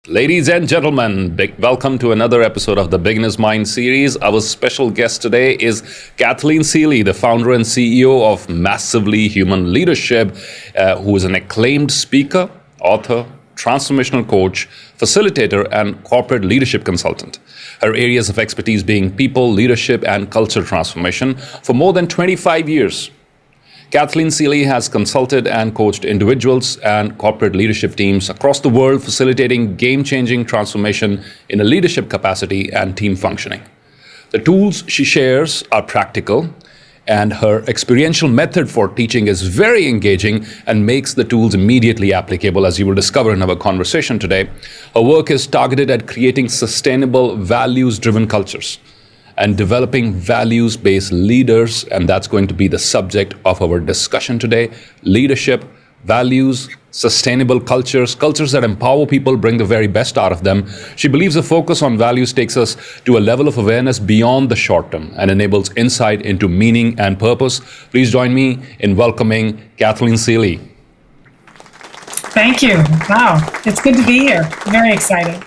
Ladies and gentlemen, big welcome to another episode of the Beginner's Mind series. Our special guest today is Kathleen Seeley, the founder and CEO of Massively Human Leadership, who is an acclaimed speaker, author, transformational coach, facilitator, and corporate leadership consultant. Her areas of expertise being people, leadership, and culture transformation for more than 25 years. Kathleen Seeley has consulted and coached individuals and corporate leadership teams across the world, facilitating game-changing transformation in a leadership capacity and team functioning. The tools she shares are practical, and her experiential method for teaching is very engaging and makes the tools immediately applicable, as you will discover in our conversation today. Her work is targeted at creating sustainable, values-driven cultures and developing values-based leaders, and that's going to be the subject of our discussion today. Leadership, values, sustainable cultures that empower people, bring the very best out of them. She believes a focus on values takes us to a level of awareness beyond the short term and enables insight into meaning and purpose. Please join me in welcoming Kathleen Seeley. Thank you. Wow, it's good to be here. Very excited.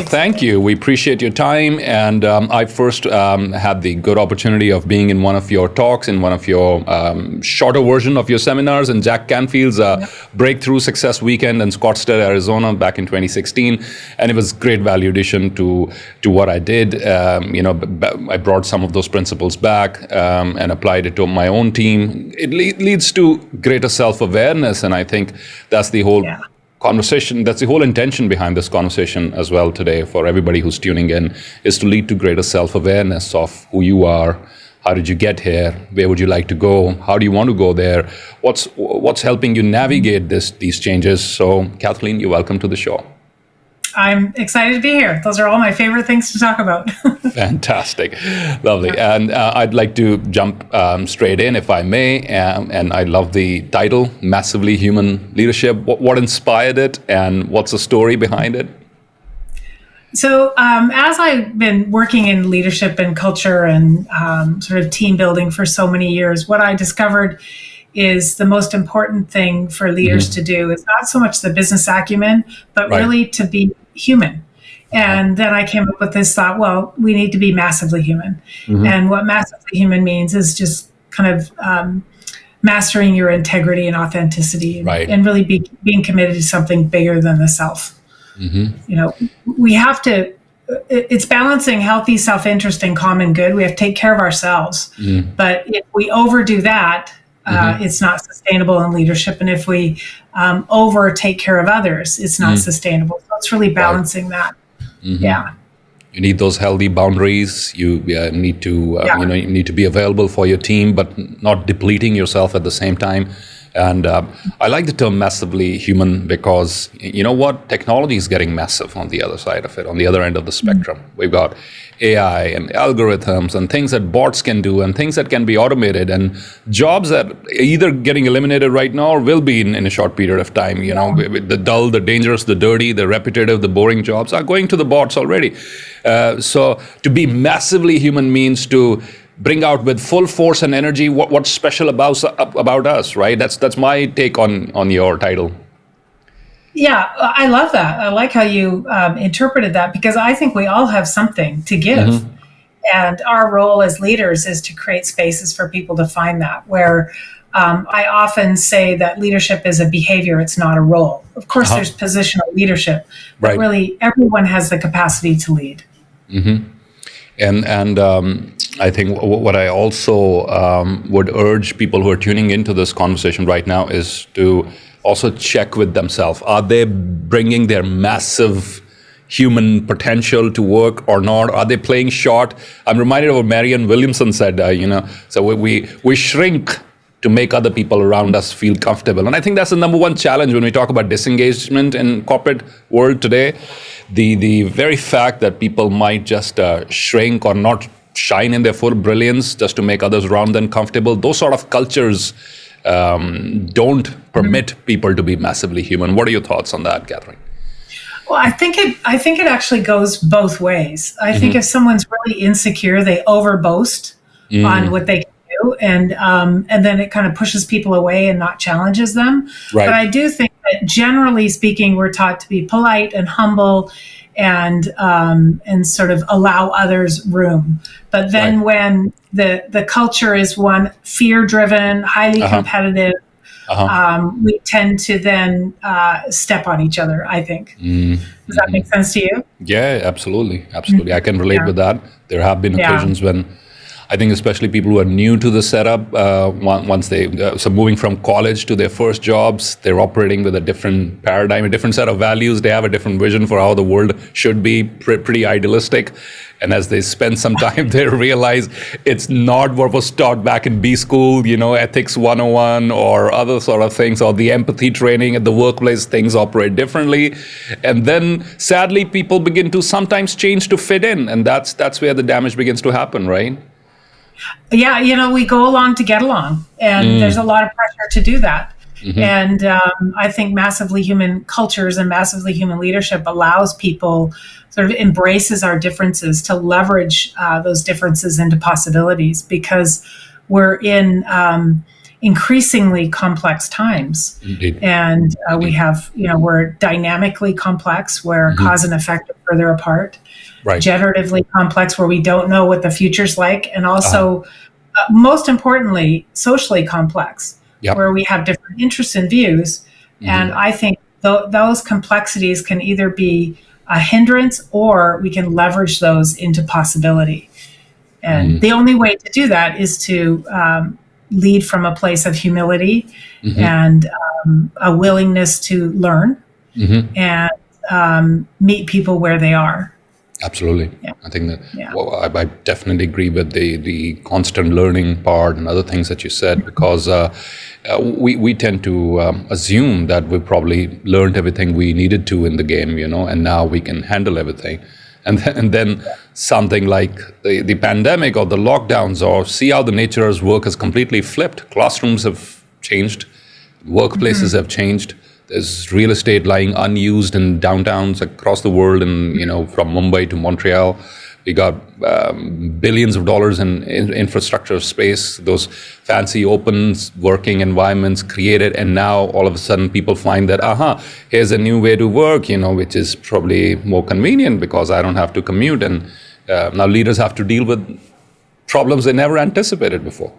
Thank you. We appreciate your time. And I first had the good opportunity of being in one of your talks, in one of your shorter version of your seminars in Jack Canfield's Breakthrough Success Weekend in Scottsdale, Arizona, back in 2016. And it was great value addition to what I did. I brought some of those principles back and applied it to my own team. It leads to greater self-awareness. And I think that's the whole conversation, that's the whole intention behind this conversation as well today for everybody who's tuning in, is to lead to greater self-awareness of who you are, how did you get here, where would you like to go, how do you want to go there, what's helping you navigate these changes. So Kathleen, you're welcome to the show. I'm excited to be here. Those are all my favorite things to talk about. Fantastic. Lovely. And I'd like to jump straight in, if I may. And I love the title, Massively Human Leadership. What inspired it and what's the story behind it? So as I've been working in leadership and culture and sort of team building for so many years, what I discovered is the most important thing for leaders to do is not so much the business acumen, but really to be human. And then I came up with this thought, well, we need to be massively human. And what massively human means is just kind of mastering your integrity and authenticity and really being committed to something bigger than the self. We have to, it's balancing healthy self-interest and common good. We have to take care of ourselves. But if we overdo that, it's not sustainable in leadership. And if we over take care of others, it's not sustainable. So it's really balancing that. Yeah. You need those healthy boundaries. You need to, you need to be available for your team, but not depleting yourself at the same time. And I like the term massively human because, you know what, technology is getting massive on the other side of it, on the other end of the spectrum. We've got AI and algorithms and things that bots can do and things that can be automated and jobs that are either getting eliminated right now or will be in a short period of time. You know, the dull, the dangerous, the dirty, the repetitive, the boring jobs are going to the bots already. So to be massively human means to bring out with full force and energy what's special about us, right? That's my take on your title. Yeah, I love that. I like how you interpreted that because I think we all have something to give. And our role as leaders is to create spaces for people to find that, where I often say that leadership is a behavior, it's not a role. Of course, there's positional leadership, but really everyone has the capacity to lead. And I think what I also would urge people who are tuning into this conversation right now is to also check with themselves. Are they bringing their massive human potential to work or not? Are they playing short? I'm reminded of what Marianne Williamson said, so we shrink to make other people around us feel comfortable. And I think that's the number one challenge when we talk about disengagement in corporate world today. The very fact that people might just shrink or not shine in their full brilliance just to make others around them comfortable, those sort of cultures don't permit people to be massively human. What are your thoughts on that, Kathleen? Well, I think it actually goes both ways. I think if someone's really insecure, they overboast on what they can do, and then it kind of pushes people away and not challenges them. Right. But I do think that generally speaking, we're taught to be polite and humble, and sort of allow others room. But then when the culture is one fear-driven, highly competitive, we tend to then step on each other, I think. Does that make sense to you? Yeah, absolutely. Absolutely. I can relate with that. There have been occasions when I think especially people who are new to the setup, once so moving from college to their first jobs, they're operating with a different paradigm, a different set of values. They have a different vision for how the world should be, pretty idealistic. And as they spend some time, they realize it's not what was taught back in B school, ethics 101 or other sort of things, or the empathy training at the workplace. Things operate differently. And then sadly, people begin to sometimes change to fit in. And that's where the damage begins to happen, right? Yeah, we go along to get along, and there's a lot of pressure to do that. And I think massively human cultures and massively human leadership allows people, sort of embraces our differences to leverage those differences into possibilities, because we're in increasingly complex times. Indeed. And we have, we're dynamically complex, where cause and effect are further apart. Right. Generatively complex, where we don't know what the future's like, and also, most importantly, socially complex, where we have different interests and views. And I think those complexities can either be a hindrance, or we can leverage those into possibility. And the only way to do that is to lead from a place of humility and a willingness to learn and meet people where they are. Absolutely. Yeah. I think that I definitely agree with the constant learning part and other things that you said, because we tend to assume that we've probably learned everything we needed to in the game, and now we can handle everything. And then something like the pandemic or the lockdowns, or see how the nature's work has completely flipped. Classrooms have changed, workplaces have changed. There's real estate lying unused in downtowns across the world, and from Mumbai to Montreal. We got billions of dollars in infrastructure space, those fancy open working environments created, and now all of a sudden people find that, here's a new way to work, which is probably more convenient because I don't have to commute, and now leaders have to deal with problems they never anticipated before.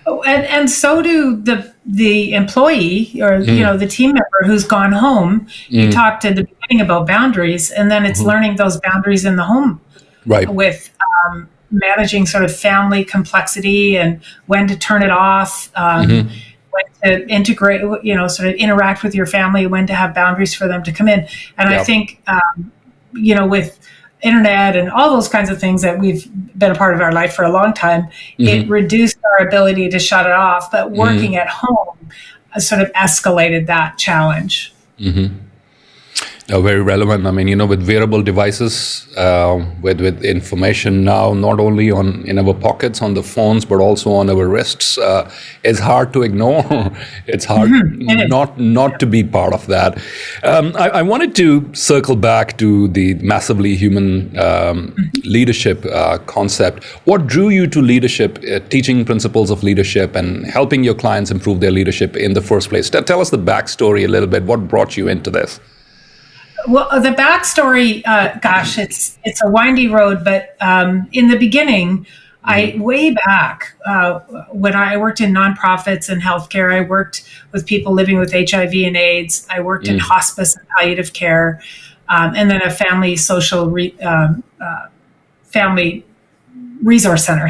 Oh, and so do the employee, or the team member who's gone home. You talked at the beginning about boundaries, and then it's learning those boundaries in the home, right? With managing sort of family complexity, and when to turn it off, when to integrate, sort of interact with your family, when to have boundaries for them to come in. And I think, with internet and all those kinds of things that we've been a part of our life for a long time, it reduced our ability to shut it off. But working at home sort of escalated that challenge. Very relevant. I mean, with wearable devices, with information now not only in our pockets, on the phones, but also on our wrists, it's hard to ignore. It's hard not to be part of that. I wanted to circle back to the massively human leadership concept. What drew you to leadership, teaching principles of leadership, and helping your clients improve their leadership in the first place? Tell us the backstory a little bit. What brought you into this? Well, the backstory, it's a windy road, but in the beginning, way back, when I worked in nonprofits and healthcare, I worked with people living with HIV and AIDS. I worked in hospice and palliative care, and then a family family resource center,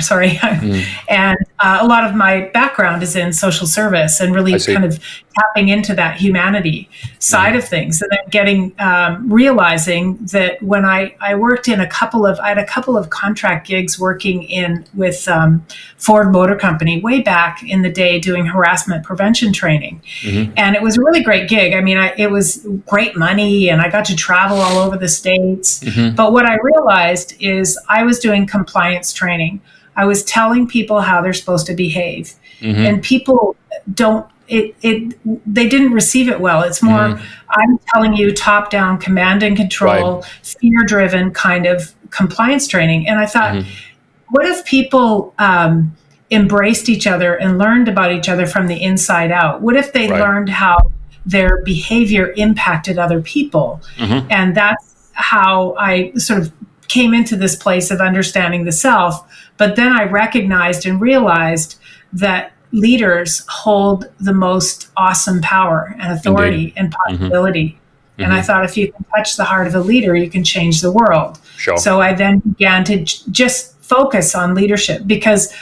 and a lot of my background is in social service, and really kind of tapping into that humanity side of things, and then realizing that when I worked in I had a couple of contract gigs working with Ford Motor Company way back in the day, doing harassment prevention training, and it was a really great gig. I mean, it was great money, and I got to travel all over the States. But what I realized is I was doing compliance training. I was telling people how they're supposed to behave, and people they didn't receive it well. It's more, I'm telling you, top-down, command and control, fear-driven kind of compliance training. And I thought, what if people embraced each other and learned about each other from the inside out? What if they Right. learned how their behavior impacted other people? And that's how I sort of came into this place of understanding the self. But then I recognized and realized that leaders hold the most awesome power and authority and possibility. And I thought, if you can touch the heart of a leader, you can change the world. Sure. So I then began to just focus on leadership, because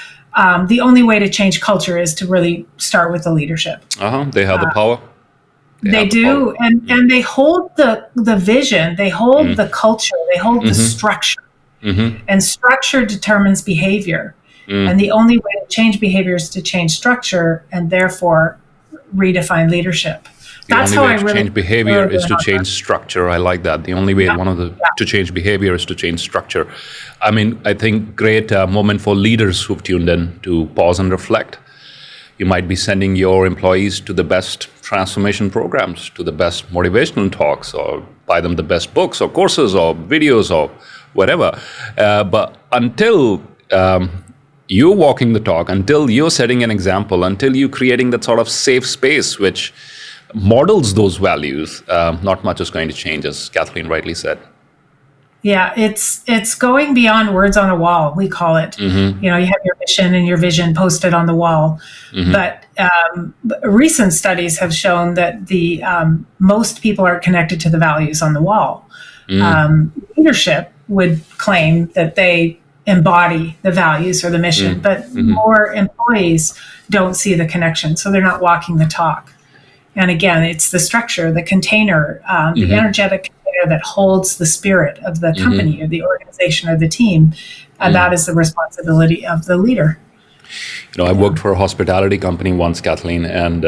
the only way to change culture is to really start with the leadership. They have the power. They do, and they hold the vision, they hold the culture, they hold the structure, and structure determines behavior. And the only way to change behavior is to change structure, and therefore redefine leadership. That's how I really change behavior is to change structure. I like that. The only way to change behavior is to change structure. I mean, I think great moment for leaders who've tuned in to pause and reflect. You might be sending your employees to the best transformation programs, to the best motivational talks, or buy them the best books or courses or videos or whatever. But until you're walking the talk, until you're setting an example, until you're creating that sort of safe space which models those values, not much is going to change, as Kathleen rightly said. Yeah, it's going beyond words on a wall, we call it. You know, you have your mission and your vision posted on the wall. But recent studies have shown that the most people are connected to the values on the wall. Leadership would claim that they embody the values or the mission, but more employees don't see the connection, so they're not walking the talk. And again, it's the structure, the container, the energetic container that holds the spirit of the company or the organization or the team. And that is the responsibility of the leader. You know, I worked for a hospitality company once, Kathleen, and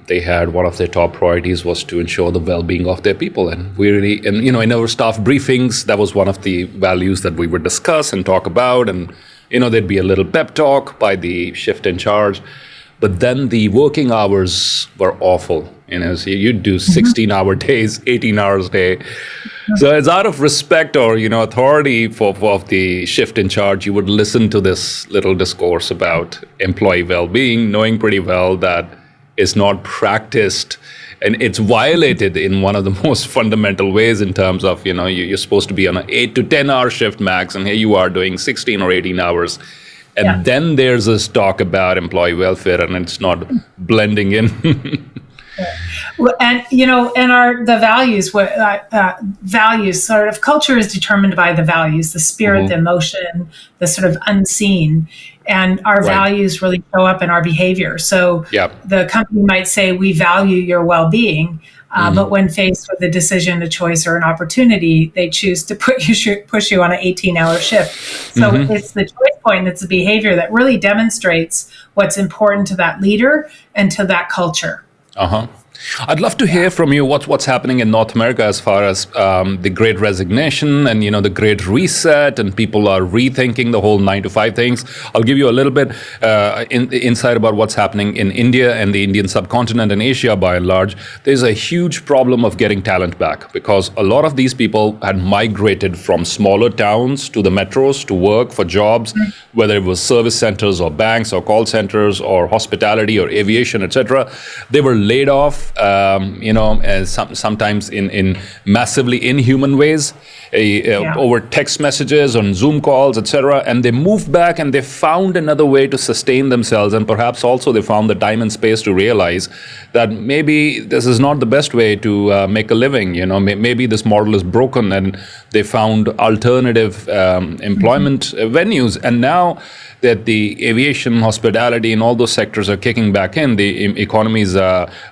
they had one of their top priorities was to ensure the well-being of their people. And we really, and you know, in our staff briefings, that was one of the values that we would discuss and talk about. And, you know, there'd be a little pep talk by the shift in charge. But then the working hours were awful. You know, so you'd do 16-hour days, 18 hours a day. So it's out of respect or, you know, authority of the shift in charge, you would listen to this little discourse about employee well-being, knowing pretty well that it's not practiced and it's violated in one of the most fundamental ways in terms of, you know, you're supposed to be on an 8 to 10 hour shift max, and here you are doing 16 or 18 hours. And then there's this talk about employee welfare, and it's not blending in. Well, and you know, and the values, values sort of culture is determined by the values, the spirit, the emotion, the sort of unseen, and our values really show up in our behavior. So the company might say, we value your well-being, but when faced with a decision, a choice, or an opportunity, they choose to push you on an 18-hour shift. So it's the choice point, it's the behavior that really demonstrates what's important to that leader and to that culture. I'd love to hear from you what's happening in North America as far as the Great Resignation and, you know, the Great Reset, and people are rethinking the whole 9-to-5 things. I'll give you a little bit insight about what's happening in India and the Indian subcontinent and Asia by and large. There's a huge problem of getting talent back because a lot of these people had migrated from smaller towns to the metros to work for jobs, whether it was service centers or banks or call centers or hospitality or aviation, etc. They were laid off. Sometimes in massively inhuman ways, over text messages, on Zoom calls, etc. And they moved back and they found another way to sustain themselves. And perhaps also they found the time and space to realize that maybe this is not the best way to make a living. You know, maybe this model is broken, and they found alternative employment venues. And now that the aviation, hospitality, and all those sectors are kicking back in, the economy is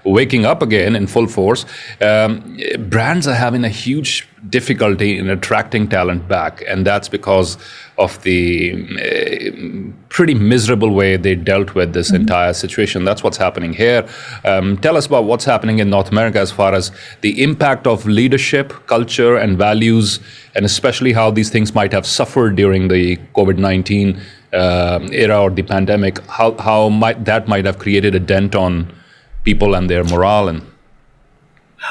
waking up again in full force. Brands are having a huge difficulty in attracting talent back, and that's because of the pretty miserable way they dealt with this entire situation. That's what's happening here. Tell us about what's happening in North America as far as the impact of leadership, culture, and values, and especially how these things might have suffered during the COVID-19 era or the pandemic. How might have created a dent on people and their morale. And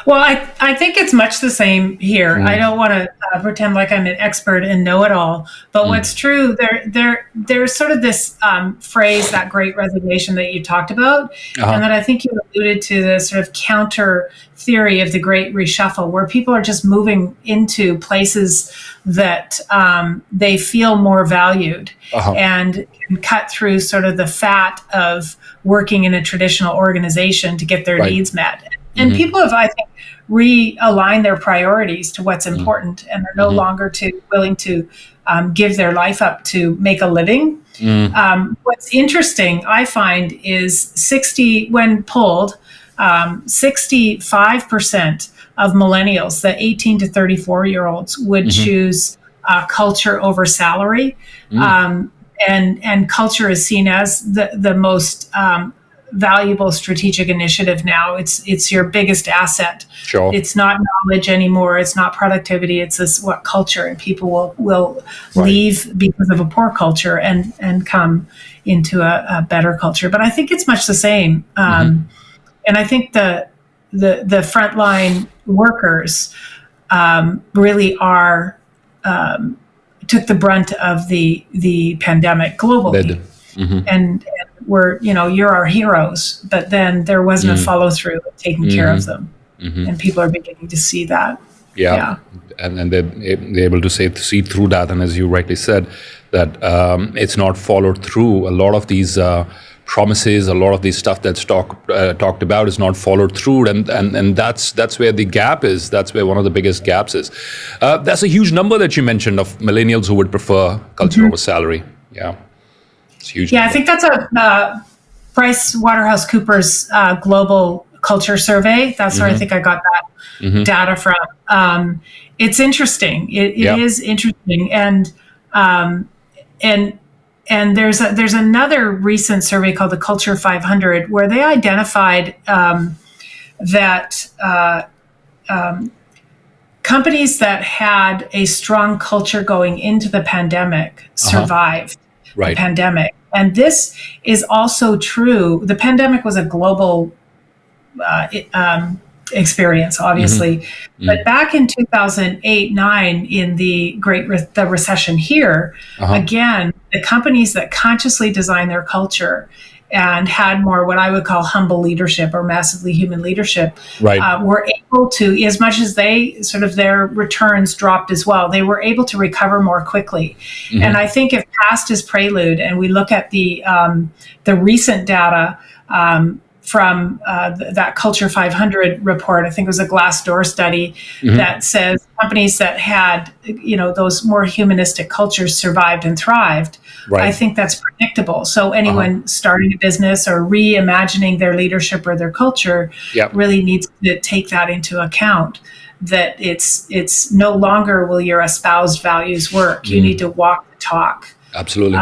Well, I think it's much the same here. I don't want to pretend like I'm an expert and know it all, but what's true, there's sort of this phrase, that Great Resignation that you talked about, and that I think you alluded to, the sort of counter theory of the Great Reshuffle, where people are just moving into places that they feel more valued and can cut through sort of the fat of working in a traditional organization to get their needs met. And people have, I think, realigned their priorities to what's important, and are no longer willing to give their life up to make a living. What's interesting, I find, is when polled, 65% of millennials, the 18 to 34-year-olds, would choose culture over salary. And culture is seen as the most valuable strategic initiative now. It's your biggest asset. Sure. It's not knowledge anymore. It's not productivity. It's what culture, and people will leave because of a poor culture and come into a better culture. But I think it's much the same. And I think the frontline workers really took the brunt of the pandemic globally. And you're our heroes, but then there wasn't a follow through of taking care of them, and people are beginning to see that. And they're able to see through that. And as you rightly said, that it's not followed through. A lot of these promises, a lot of these stuff that's talked about is not followed through, and that's where the gap is. That's where one of the biggest gaps is. That's a huge number that you mentioned of millennials who would prefer culture over salary. It's huge. I think that's a PricewaterhouseCoopers global culture survey. That's where I think I got that data from. It's interesting. It is interesting, and there's another recent survey called the Culture 500, where they identified that companies that had a strong culture going into the pandemic survived the pandemic. And this is also true. The pandemic was a global experience, obviously. But back in 2008-9, in the the recession here, again, the companies that consciously designed their culture and had more what I would call humble leadership or massively human leadership, were able to, as much as their returns dropped as well, they were able to recover more quickly. And I think if past is prelude, and we look at the recent data from that Culture 500 report, I think it was a Glassdoor study that says companies that had, those more humanistic cultures survived and thrived. I think that's predictable. So anyone starting a business or reimagining their leadership or their culture really needs to take that into account, that it's no longer will your espoused values work. You need to walk the talk. Absolutely.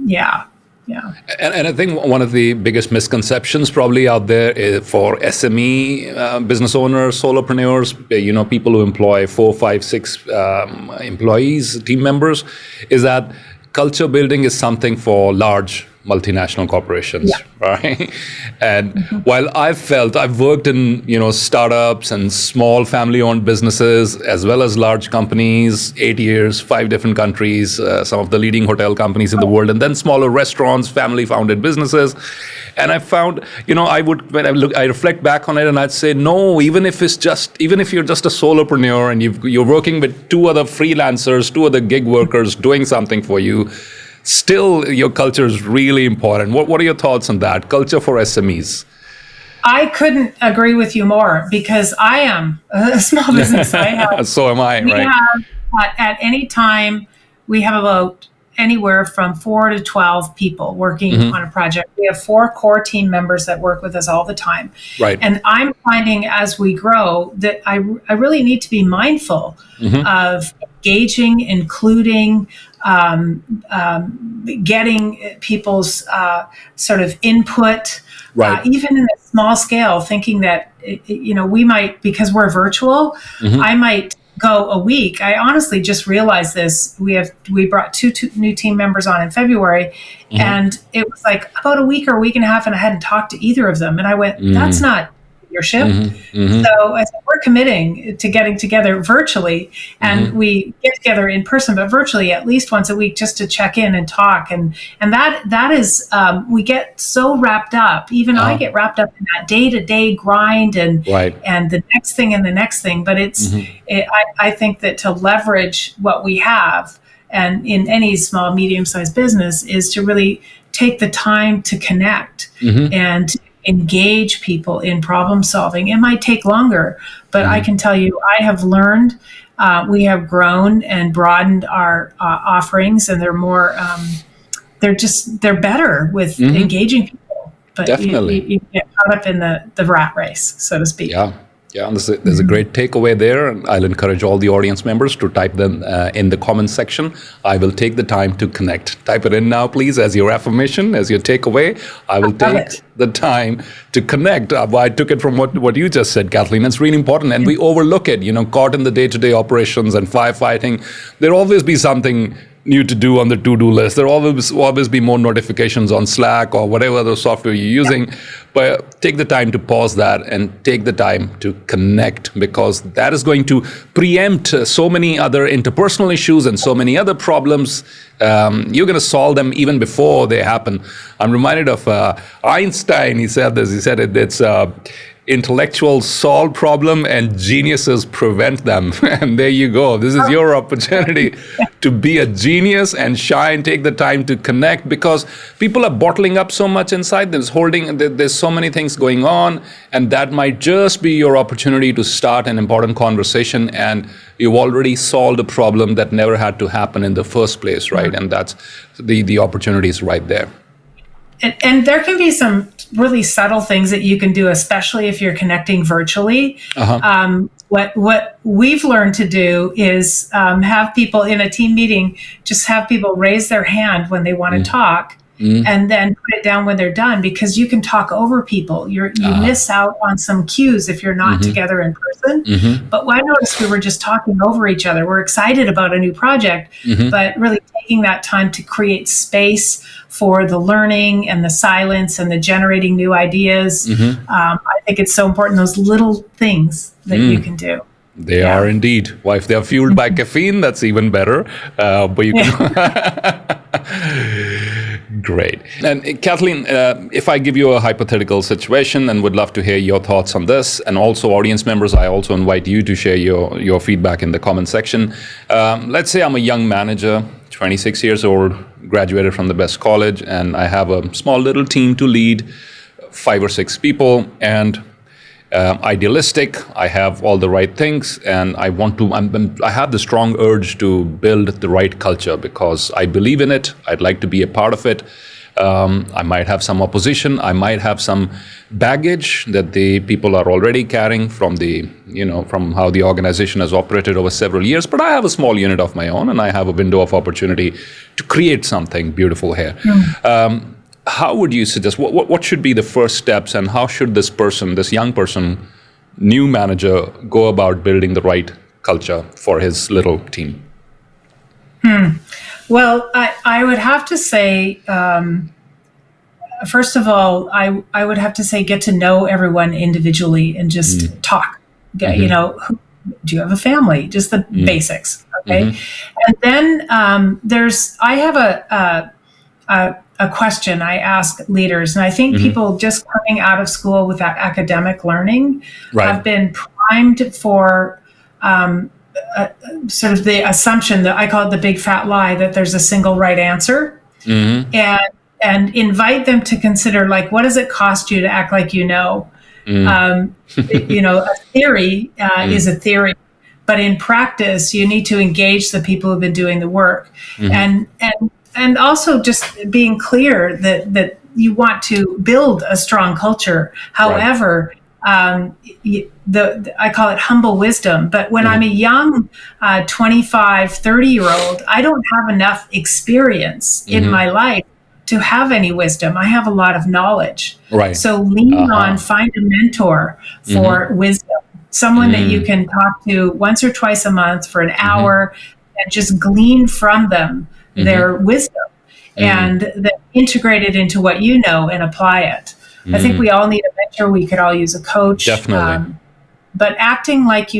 Yeah. And I think one of the biggest misconceptions probably out there is for SME business owners, solopreneurs, people who employ 4, 5, 6 employees, team members, is that culture building is something for large multinational corporations, right? And while I've worked in, startups and small family-owned businesses, as well as large companies, 8 years, 5 different countries, some of the leading hotel companies in the world, and then smaller restaurants, family-founded businesses. And I found, I reflect back on it, and I'd say, no, even if you're just a solopreneur and you're working with 2 other freelancers, 2 other gig workers doing something for you, still your culture is really important. What are your thoughts on that? Culture for SMEs. I couldn't agree with you more, because I am a small business. So am I, right? At any time, we have about anywhere from 4 to 12 people working on a project. We have 4 core team members that work with us all the time. Right. And I'm finding as we grow that I really need to be mindful of engaging, including, getting people's sort of input, even in a small scale, thinking that, we might, because we're virtual, I might go a week. I honestly just realized this. We brought two new team members on in February, and it was like about a week or a week and a half, and I hadn't talked to either of them. And I went, that's not leadership. So I said, we're committing to getting together virtually, and we get together in person, but virtually at least once a week, just to check in and talk. And that is, we get so wrapped up. Even I get wrapped up in that day-to-day grind and the next thing and the next thing. But I think that to leverage what we have, and in any small, medium-sized business, is to really take the time to connect and engage people in problem solving. It might take longer, but I can tell you, I have learned, we have grown and broadened our offerings, and they're more, they're better with engaging people. But definitely, you get caught up in the rat race, so to speak. Yeah, and there's a great takeaway there, and I'll encourage all the audience members to type them in the comments section. I will take the time to connect. Type it in now, please, as your affirmation, as your takeaway. I will take the time to connect. I took it from what you just said, Kathleen. It's really important, and we overlook it. Caught in the day-to-day operations and firefighting, there'll always be something new to do on the to-do list. There will always be more notifications on Slack or whatever other software you're using. But take the time to pause that and take the time to connect, because that is going to preempt so many other interpersonal issues and so many other problems. You're going to solve them even before they happen. I'm reminded of Einstein. He said this. He said it's intellectuals solve problem and geniuses prevent them. And there you go. This is your opportunity to be a genius and shine. Take the time to connect, because people are bottling up so much inside them. There's so many things going on, and that might just be your opportunity to start an important conversation, and you've already solved a problem that never had to happen in the first place, right? And that's the opportunity is right there. And there can be some really subtle things that you can do, especially if you're connecting virtually. What we've learned to do is have people in a team meeting, just have people raise their hand when they want to talk, and then put it down when they're done, because you can talk over people. You miss out on some cues if you're not together in person. But I noticed we were just talking over each other. We're excited about a new project, but really taking that time to create space for the learning and the silence and the generating new ideas. I think it's so important, those little things that you can do. They are indeed. Well, if they're fueled by caffeine, that's even better. But you can. Great. And Kathleen, if I give you a hypothetical situation, and would love to hear your thoughts on this, and also audience members, I also invite you to share your feedback in the comment section. Let's say I'm a young manager, 26 years old, graduated from the best college, and I have a small little team to lead, 5 or 6 people, and idealistic. I have all the right things, and I have the strong urge to build the right culture because I believe in it. I'd like to be a part of it. I might have some opposition. I might have some baggage that the people are already carrying from from how the organization has operated over several years. But I have a small unit of my own, and I have a window of opportunity to create something beautiful here. How would you suggest, what should be the first steps, and how should this young person, new manager, go about building the right culture for his little team? Well, I would have to say, first of all, I would have to say, get to know everyone individually and just talk. Do you have a family? Just the basics, okay? And then I have a question I ask leaders, and I think people just coming out of school with that academic learning have been primed for sort of the assumption that I call it the big fat lie, that there's a single right answer, and invite them to consider, like, what does it cost you to act like you know? A theory is a theory, but in practice, you need to engage the people who've been doing the work, and also just being clear that you want to build a strong culture. However, I call it humble wisdom. But when I'm a young 25, 30-year-old, I don't have enough experience in my life to have any wisdom. I have a lot of knowledge. So lean on, find a mentor for wisdom, someone that you can talk to once or twice a month for an hour and just glean from them their wisdom and then integrate it into what you know and apply it. I think we all need a mentor. We could all use a coach. Definitely. But acting like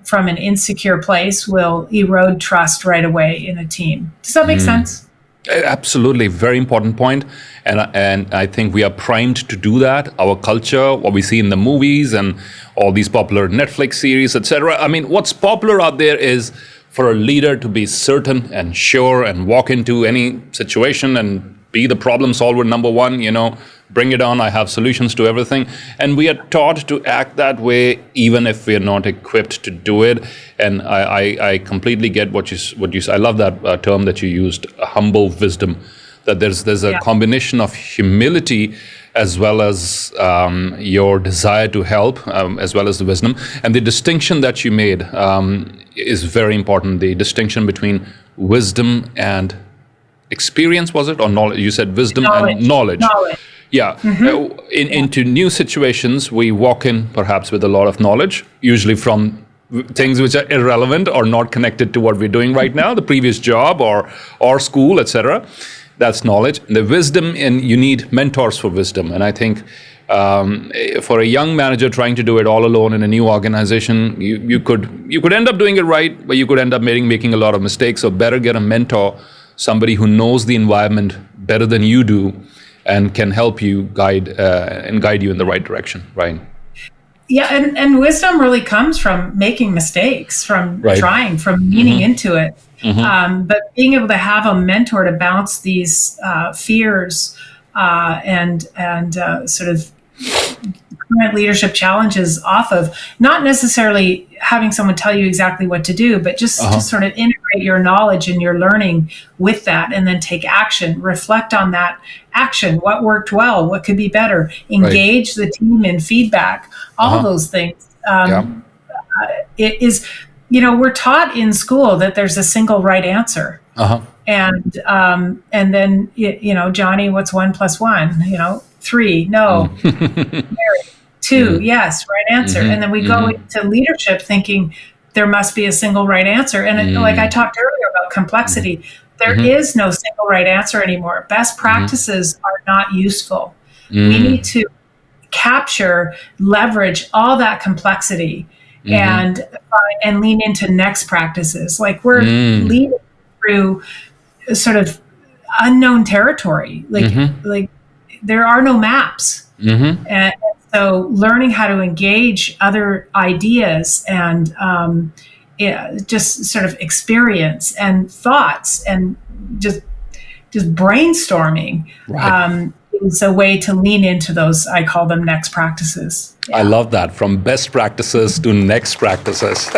from an insecure place will erode trust right away in a team. Does that make sense? Absolutely, very important point, and I think we are primed to do that. Our culture, what we see in the movies, and all these popular Netflix series, etc. I mean, what's popular out there is for a leader to be certain and sure and walk into any situation and be the problem solver number one. Bring it on. I have solutions to everything, and we are taught to act that way, even if we are not equipped to do it. And I completely get what you say. I love that term that you used, humble wisdom. That there's a combination of humility as well as your desire to help, as well as the wisdom. And the distinction that you made is very important. The distinction between wisdom and experience, was it, or knowledge? You said wisdom and knowledge. Yeah. Into new situations, we walk in perhaps with a lot of knowledge, usually from things which are irrelevant or not connected to what we're doing right now, the previous job or school, etc. That's knowledge. The wisdom, and you need mentors for wisdom. And I think for a young manager trying to do it all alone in a new organization, you could end up doing it right, but you could end up making a lot of mistakes. So better get a mentor, somebody who knows the environment better than you do, and can help you guide you in the right direction, right? Yeah, and wisdom really comes from making mistakes, from trying, from leaning into it. But being able to have a mentor to bounce these fears and sort of current leadership challenges off of, not necessarily having someone tell you exactly what to do, but just to sort of integrate your knowledge and your learning with that, and then take action, reflect on that action, what worked well, what could be better, engage the team in feedback, all those things. It is, we're taught in school that there's a single right answer. And then, Johnny, what's 1 + 1? 3, no. Mary, 2, yes, right answer. And then we go into leadership thinking there must be a single right answer. And like I talked earlier about complexity, there is no single right answer anymore. Best practices are not useful. We need to capture, leverage all that complexity and lean into next practices. Like we're leading through sort of unknown territory. Like there are no maps. And so learning how to engage other ideas and just sort of experience and thoughts and just brainstorming is a way to lean into those, I call them next practices. I love that, from best practices to next practices.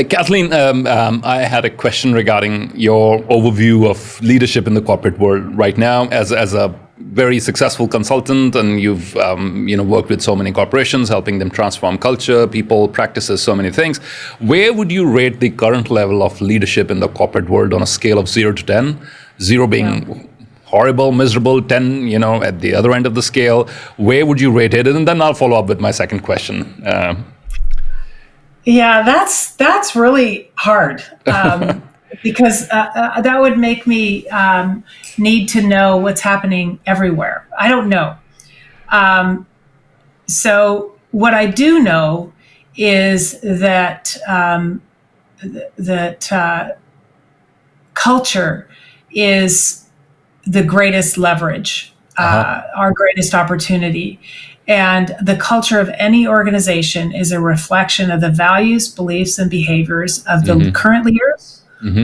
Kathleen, I had a question regarding your overview of leadership in the corporate world right now as a very successful consultant, and you've worked with so many corporations, helping them transform culture, people, practices, so many things. Where would you rate the current level of leadership in the corporate world on a scale of 0 to 10? 0 being horrible, miserable, 10, at the other end of the scale. Where would you rate it? And then I'll follow up with my second question. Yeah, that's really hard because that would make me need to know what's happening everywhere. I don't know. So what I do know is that culture is the greatest leverage, our greatest opportunity. And the culture of any organization is a reflection of the values, beliefs, and behaviors of the current leaders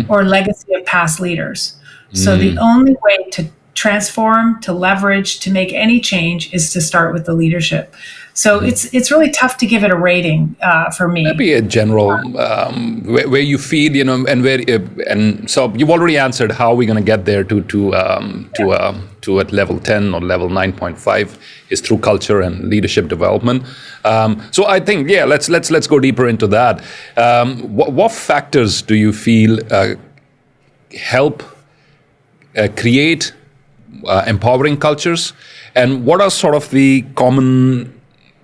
or legacy of past leaders. So the only way to transform, to leverage, to make any change is to start with the leadership. So it's really tough to give it a rating for me. Maybe a general where you feel, and where, and so you've already answered how we're going to get there to at level 10 or level 9.5 is through culture and leadership development. So I think, let's go deeper into that. What factors do you feel help create empowering cultures, and what are sort of the common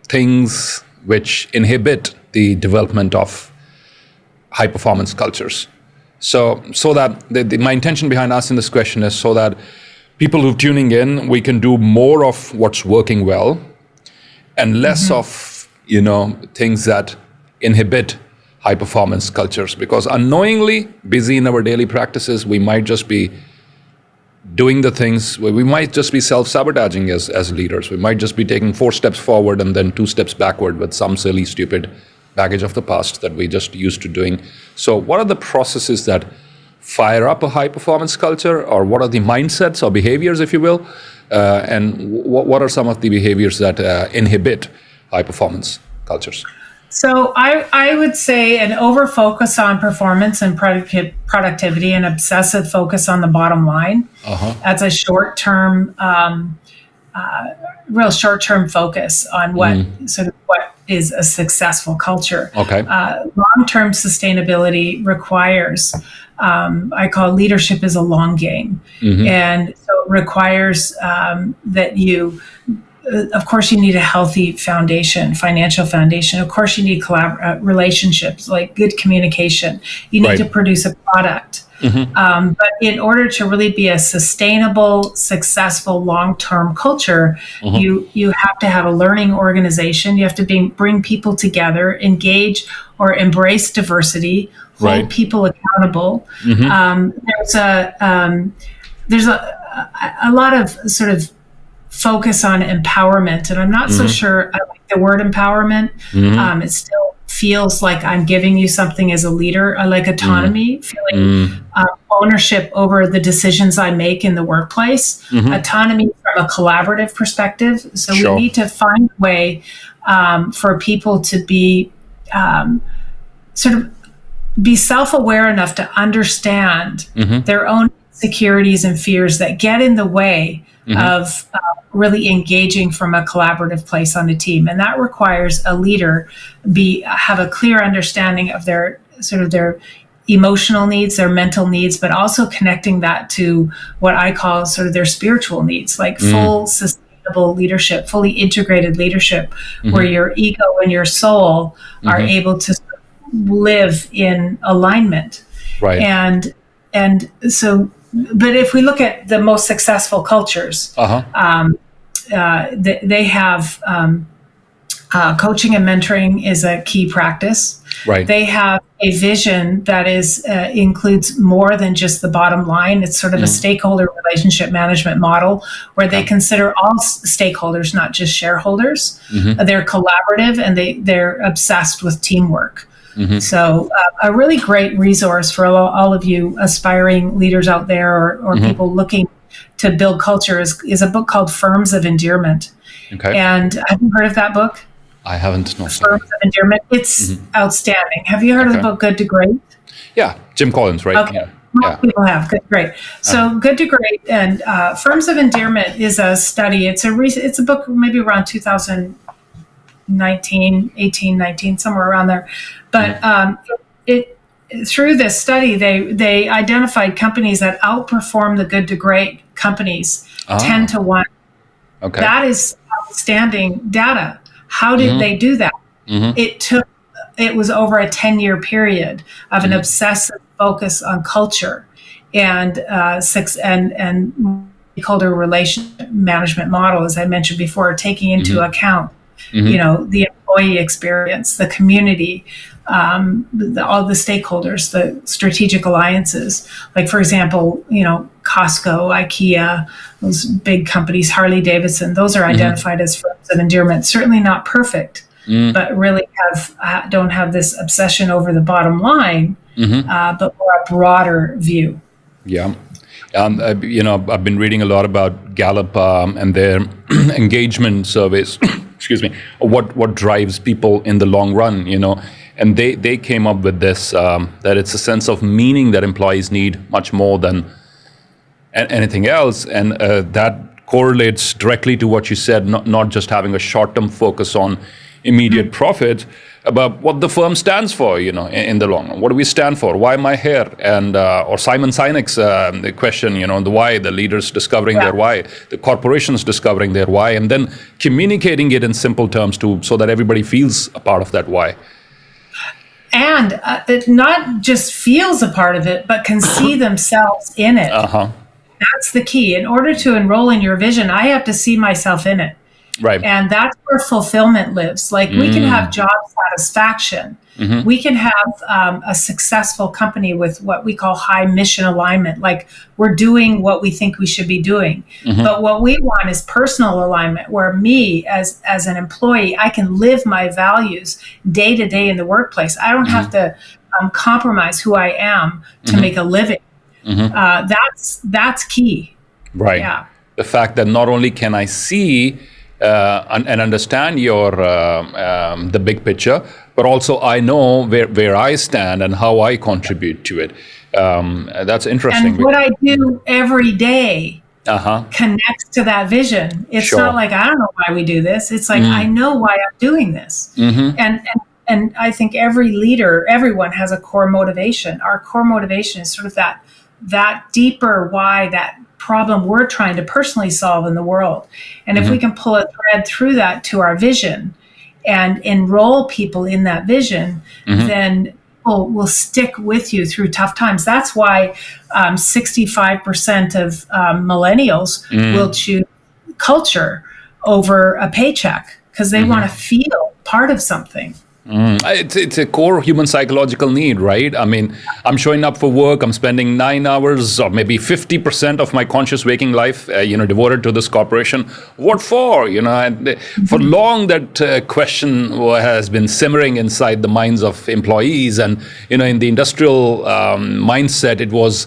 things which inhibit the development of high performance cultures? So that my intention behind asking this question is so that people who are tuning in, we can do more of what's working well and less of, things that inhibit high performance cultures. Because unknowingly busy in our daily practices, we might just be doing the things where we might just be self-sabotaging as leaders. We might just be taking 4 steps forward and then 2 steps backward with some silly, stupid baggage of the past that we just used to doing. So what are the processes that fire up a high performance culture, or what are the mindsets or behaviors, if you will, and what are some of the behaviors that inhibit high performance cultures? So I would say an over focus on performance and productivity, and obsessive focus on the bottom line. That's a real short-term focus on what is a successful culture. Okay. Long-term sustainability requires, I call leadership is a long game. And so it requires that you, of course, you need a healthy foundation, financial foundation. Of course, you need relationships, like good communication. You need to produce a product. But in order to really be a sustainable, successful, long-term culture, you have to have a learning organization. You have to bring people together, engage or embrace diversity, hold people accountable. There's a lot of sort of focus on empowerment, and I'm not so sure I like the word empowerment. It still feels like I'm giving you something as a leader. I like autonomy, feeling ownership over the decisions I make in the workplace, autonomy from a collaborative perspective. So we need to find a way for people to be be self-aware enough to understand their own insecurities and fears that get in the way of really engaging from a collaborative place on a team. And that requires a leader have a clear understanding of their emotional needs, their mental needs, but also connecting that to what I call sort of their spiritual needs, like full sustainable leadership, fully integrated leadership, where your ego and your soul are able to live in alignment. Right. And so, but if we look at the most successful cultures, they have coaching and mentoring is a key practice. Right. They have a vision that includes more than just the bottom line. It's sort of a stakeholder relationship management model where they consider all stakeholders, not just shareholders. They're collaborative, and they're obsessed with teamwork. So a really great resource for all of you aspiring leaders out there, or people looking to build culture is a book called Firms of Endearment. Okay. And have you heard of that book? I haven't. No. Firms of Endearment. It's outstanding. Have you heard of the book Good to Great? Yeah, Jim Collins, right? Okay. Most people have. Good to Great. So Good to Great and Firms of Endearment is a study. It's a book maybe around 2018, 19, somewhere around there. But through this study, they identified companies that outperform the good to great companies 10 to 1. Okay. That is outstanding data. How did they do that? It was over a 10-year period of an obsessive focus on culture and stakeholder relationship management model, as I mentioned before, taking into account the employee experience, the community, all the stakeholders, the strategic alliances. Like, for example, Costco, IKEA, those big companies, Harley Davidson, those are identified as firms of endearment. Certainly not perfect, but really don't have this obsession over the bottom line, but more a broader view. Yeah. I've been reading a lot about Gallup and their engagement surveys. Excuse me. What drives people in the long run? And they came up with this that it's a sense of meaning that employees need much more than anything else, and that correlates directly to what you said. Not just having a short-term focus on immediate profit, but what the firm stands for, in the long run. What do we stand for? Why am I here? And or Simon Sinek's the question, the why, the leaders discovering their why, the corporations discovering their why, and then communicating it in simple terms so that everybody feels a part of that why. and it not just feels a part of it, but can see themselves in it. That's the key. In order to enroll in your vision, I have to see myself in it. Right. And that's where fulfillment lives. Like we can have job satisfaction. We can have a successful company with what we call high mission alignment. Like we're doing what we think we should be doing. But what we want is personal alignment, where me as an employee, I can live my values day to day in the workplace. I don't have to compromise who I am to make a living. That's key. Right. Yeah. The fact that not only can I see and understand your the big picture, but also I know where I stand and how I contribute to it. That's interesting. And what I do every day connects to that vision. It's not like, I don't know why we do this. It's like, I know why I'm doing this. And I think every leader, everyone has a core motivation. Our core motivation is sort of that deeper why, that problem we're trying to personally solve in the world. And if we can pull a thread through that to our vision and enroll people in that vision, then people will stick with you through tough times. That's why 65% of millennials will choose culture over a paycheck, because they want to feel part of something. It's a core human psychological need, right? I mean, I'm showing up for work, I'm spending 9 hours or maybe 50% of my conscious waking life, devoted to this corporation. What for? And for long that question has been simmering inside the minds of employees, and in the industrial mindset, it was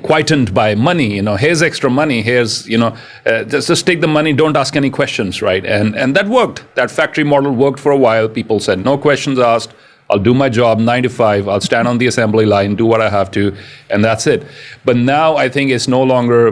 quietened by money. Here's extra money. Here's just take the money, don't ask any questions, right? And that worked. That factory model worked for a while. People said, no questions asked, I'll do my job 9 to 5, I'll stand on the assembly line, do what I have to, and that's it. But now I think it's no longer,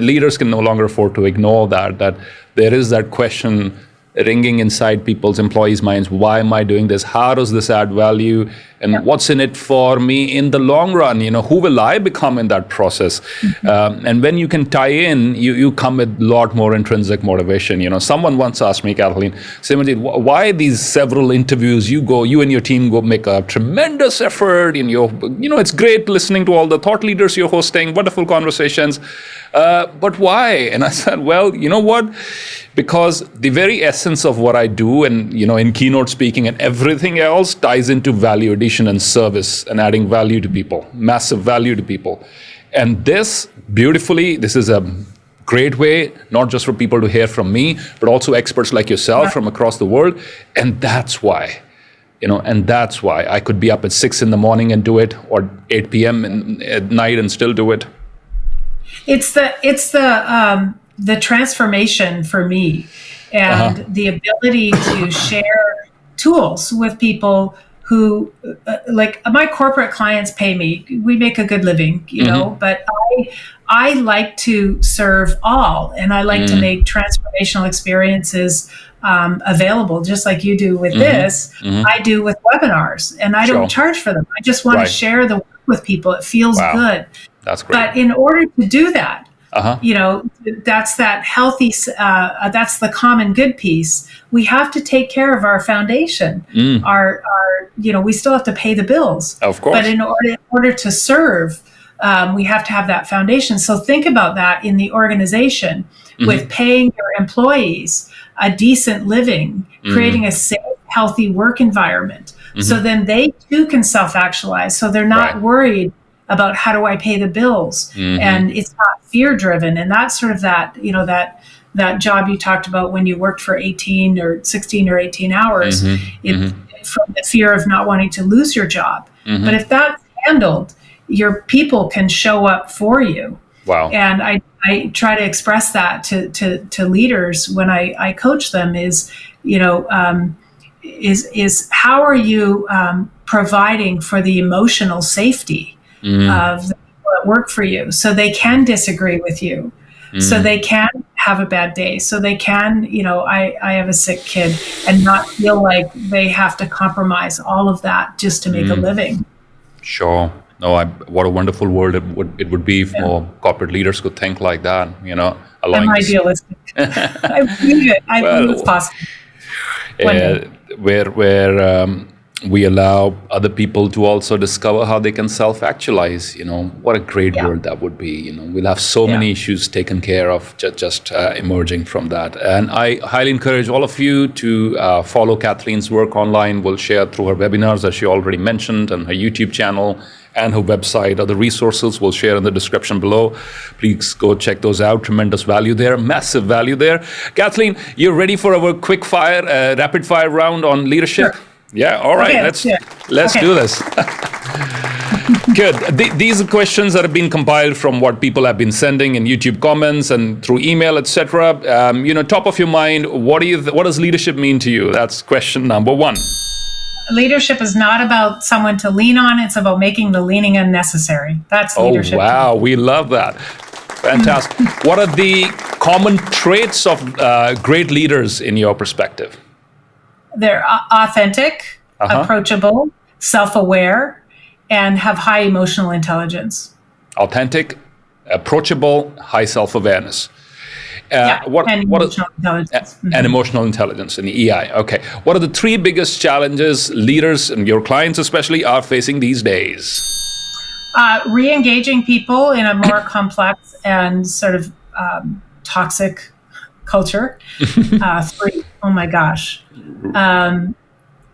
leaders can no longer afford to ignore that there is that question ringing inside people's employees' minds. Why am I doing this? How does this add value? And what's in it for me in the long run? Who will I become in that process? And when you can tie in, you come with a lot more intrinsic motivation. Someone once asked me, Kathleen Seeley, why these several interviews you and your team go make a tremendous effort in it's great listening to all the thought leaders you're hosting, wonderful conversations. But why? And I said, well, you know what? Because the very essence of what I do and, in keynote speaking and everything else ties into value addition and service and adding value to people, massive value to people. And this is a great way, not just for people to hear from me, but also experts like yourself from across the world. And that's why, I could be up at 6 in the morning and do it, or 8 p.m. at night and still do it. It's the transformation for me, and the ability to share tools with people who, like my corporate clients pay me. We make a good living, but I like to serve all, and I like to make transformational experiences available, just like you do with this. I do with webinars, and I don't charge for them. I just want to share the work with people. It feels good. That's great. But in order to do that, that's that healthy, that's the common good piece. We have to take care of our foundation. We still have to pay the bills. Of course. But in order to serve, we have to have that foundation. So think about that in the organization with paying your employees a decent living, creating a safe, healthy work environment. So then they too can self-actualize. So they're not worried about how do I pay the bills, and it's not fear driven. And that's sort of that job you talked about when you worked for 18 or 16 or 18 hours, from the fear of not wanting to lose your job. But if that's handled, your people can show up for you. Wow. And I try to express that to leaders when I coach them is how are you providing for the emotional safety of the people that work for you, so they can disagree with you, so they can have a bad day, so they can, I have a sick kid, and not feel like they have to compromise all of that just to make a living. Sure. No, what a wonderful world it would be if more corporate leaders could think like that, I'm idealistic. I believe it. I believe it's possible. Where We allow other people to also discover how they can self-actualize. What a great world that would be. We'll have so many issues taken care of just emerging from that. And I highly encourage all of you to follow Kathleen's work online. We'll share through her webinars, as she already mentioned, and her YouTube channel and her website. Other resources we'll share in the description below. Please go check those out. Tremendous value there, massive value there. Kathleen, you're ready for our quick fire, rapid fire round on leadership? Sure. Yeah, all right, let's do this. Good. These are questions that have been compiled from what people have been sending in YouTube comments and through email, etc. Top of your mind, what does leadership mean to you? That's question number one. Leadership is not about someone to lean on. It's about making the leaning unnecessary. That's leadership. Oh, wow. We love that. Fantastic. What are the common traits of great leaders in your perspective? They're authentic, approachable, self-aware, and have high emotional intelligence. Authentic, approachable, high self-awareness. And emotional intelligence. And emotional intelligence in the EI. Okay. What are the three biggest challenges leaders and your clients especially are facing these days? Re-engaging people in a more complex and sort of toxic culture. Three, oh my gosh.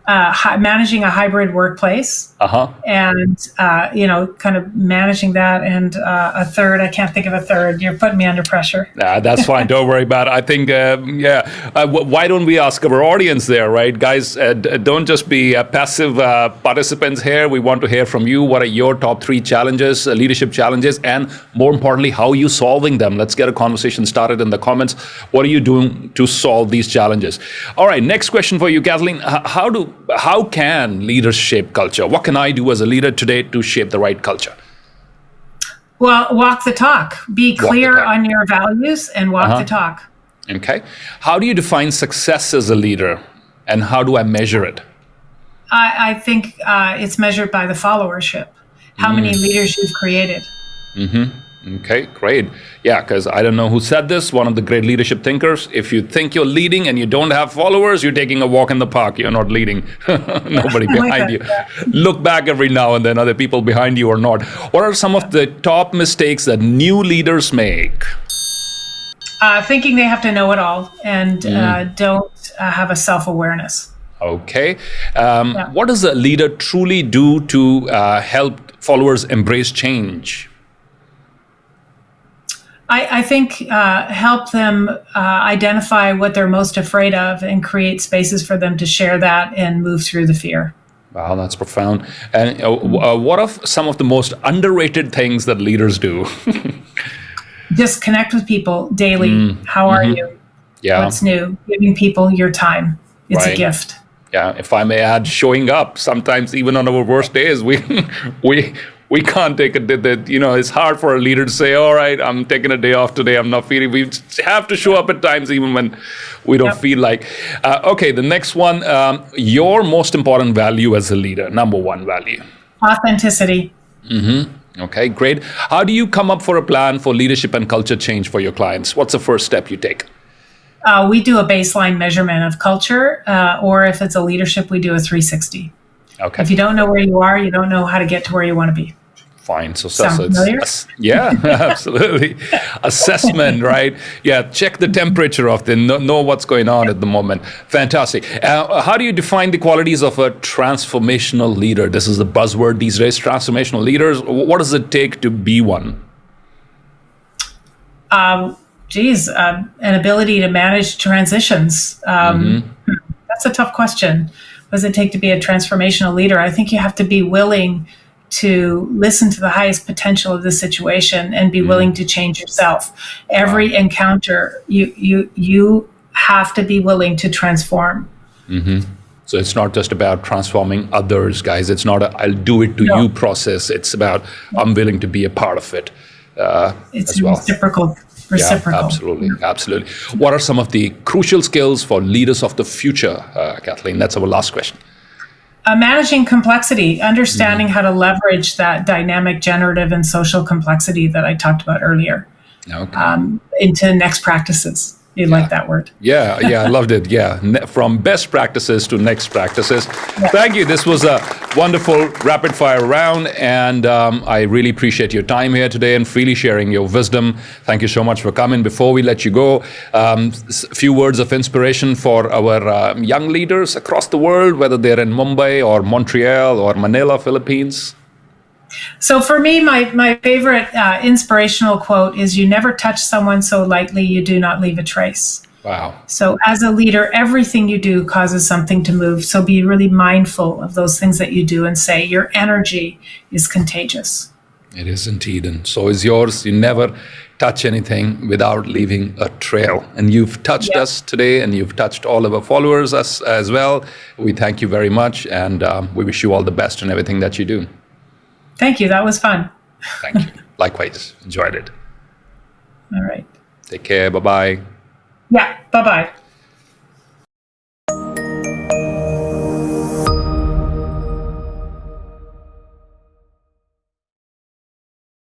Managing a hybrid workplace, and kind of managing that, and a third. I can't think of a third. You're putting me under pressure. Nah, that's fine. Don't worry about it. I think, why don't we ask our audience there, right, guys? Don't just be passive participants here. We want to hear from you. What are your top three challenges, leadership challenges, and more importantly, how are you solving them? Let's get a conversation started in the comments. What are you doing to solve these challenges? All right. Next question for you, Kathleen. How can leaders shape culture? What can I do as a leader today to shape the right culture? Well, walk the talk. Be clear on your values and walk the talk. Okay. How do you define success as a leader, and how do I measure it? I think it's measured by the followership. How many leaders you've created. Okay, great. Yeah, because I don't know who said this, one of the great leadership thinkers. If you think you're leading and you don't have followers, you're taking a walk in the park. You're not leading. Nobody behind you. Look back every now and then, are there people behind you or not? What are some of the top mistakes that new leaders make? Thinking they have to know it all and don't have a self-awareness. Okay. What does a leader truly do to help followers embrace change? I think help them identify what they're most afraid of and create spaces for them to share that and move through the fear. Wow, that's profound. And what are some of the most underrated things that leaders do? Just connect with people daily. How are you? Yeah. What's new? Giving people your time. It's a gift. Yeah, if I may add, showing up. Sometimes even on our worst days, we can't take a day. It's hard for a leader to say, all right, I'm taking a day off today. I'm not feeling. We have to show up at times even when we don't feel like. Okay, the next one, your most important value as a leader, number one value. Authenticity. Okay, great. How do you come up for a plan for leadership and culture change for your clients? What's the first step you take? We do a baseline measurement of culture, or if it's a leadership, we do a 360. Okay. If you don't know where you are, you don't know how to get to where you want to be. Fine. Sound familiar? Yeah, absolutely. Assessment, right? Yeah, check the temperature of the, know what's going on at the moment. Fantastic. How do you define the qualities of a transformational leader? This is the buzzword these days, transformational leaders. What does it take to be one? An ability to manage transitions. That's a tough question. What does it take to be a transformational leader? I think you have to be willing to listen to the highest potential of the situation and be willing to change yourself. Every encounter, you have to be willing to transform. So it's not just about transforming others, guys. It's not a I'll do it to you process. It's about I'm willing to be a part of it it's as well. Reciprocal. Yeah, absolutely. What are some of the crucial skills for leaders of the future, Kathleen? That's our last question. Managing complexity, understanding how to leverage that dynamic, generative, and social complexity that I talked about earlier into next practices. You like that word? Yeah, I loved it. Yeah, from best practices to next practices. Yeah. Thank you. This was a wonderful rapid fire round, and I really appreciate your time here today and freely sharing your wisdom. Thank you so much for coming. Before we let you go, a few words of inspiration for our young leaders across the world, whether they're in Mumbai or Montreal or Manila, Philippines. So for me, my favorite inspirational quote is, "You never touch someone so lightly you do not leave a trace." Wow. So as a leader, everything you do causes something to move. So be really mindful of those things that you do and say. Your energy is contagious. It is indeed, and so is yours. You never touch anything without leaving a trail. And you've touched us today, and you've touched all of our followers as well. We thank you very much, and we wish you all the best in everything that you do. Thank you. That was fun. Thank you. Likewise. Enjoyed it. All right. Take care. Bye-bye. Yeah. Bye-bye.